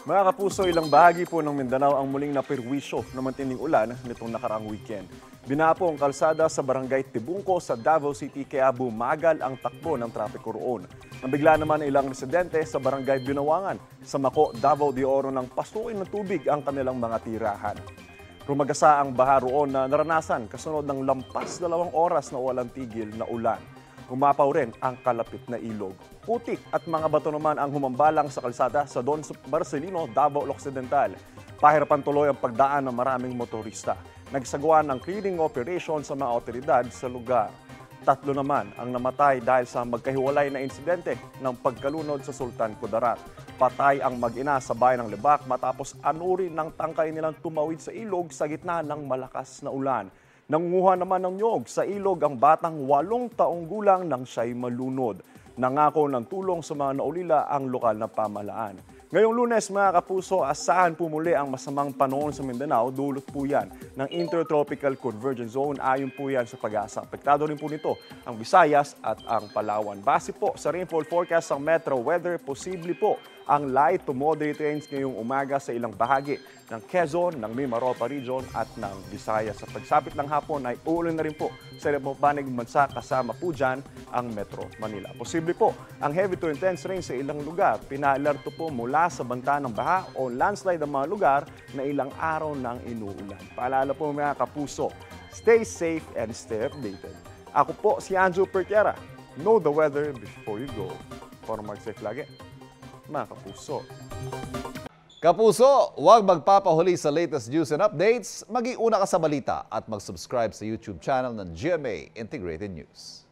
Mga kapuso, ilang bahagi po ng Mindanao ang muling napirwisyo ng matinding ulan nitong nakaraang weekend. Binapo ang kalsada sa barangay Tibungco sa Davao City kaya bumagal ang takbo ng trapiko roon. Nabigla naman ilang residente sa barangay Binawangan sa Mako, Davao de Oro nang pasukin ng tubig ang kanilang mga tirahan. Rumagasa ang baha roon na naranasan kasunod ng lampas 2 oras na walang tigil na ulan. Umapaw rin ang kalapit na ilog. Putik at mga bato naman ang humambalang sa kalsada sa Don Marcelino, Davao Occidental. Pahirapan tuloy ang pagdaan ng maraming motorista. Nagsagawa ng clearing operation sa mga otoridad sa lugar. 3 naman ang namatay dahil sa magkahiwalay na insidente ng pagkalunod sa Sultan Kudarat. Patay ang mag-ina sa bayan ng Lebak matapos anurin ng tangkay nilang tumawid sa ilog sa gitna ng malakas na ulan. Nangunguha naman ng niyog sa ilog ang batang 8 taong gulang nang siya'y malunod. Nangako ng tulong sa mga naulila ang lokal na pamahalaan. Ngayong Lunes, mga kapuso, asahan po muli ang masamang panahon sa Mindanao. Dulot po yan ng Intertropical Convergence Zone. Ayon po yan sa Pag-asa. Apektado rin po nito ang Visayas at ang Palawan. Base po sa rainfall forecast ng Metro Weather, posible po ang light to moderate rains ngayong umaga sa ilang bahagi ng Quezon, ng Mimaropa Region at ng Visayas. Sa pagsapit ng hapon ay uulan na rin po sa ilang panig bansa kasama po dyan ang Metro Manila. Posible po ang heavy to intense rain sa ilang lugar. Pinaalerto po mula sa banta ng baha o landslide ang mga lugar na ilang araw nang inuulan. Paalala po mga kapuso, stay safe and stay updated. Ako po si Andrew Pertiera. Know the weather before you go. Para mag-safe lagi, mga kapuso. Kapuso, huwag magpapahuli sa latest news and updates. Mag-iuna ka sa balita at mag-subscribe sa YouTube channel ng GMA Integrated News.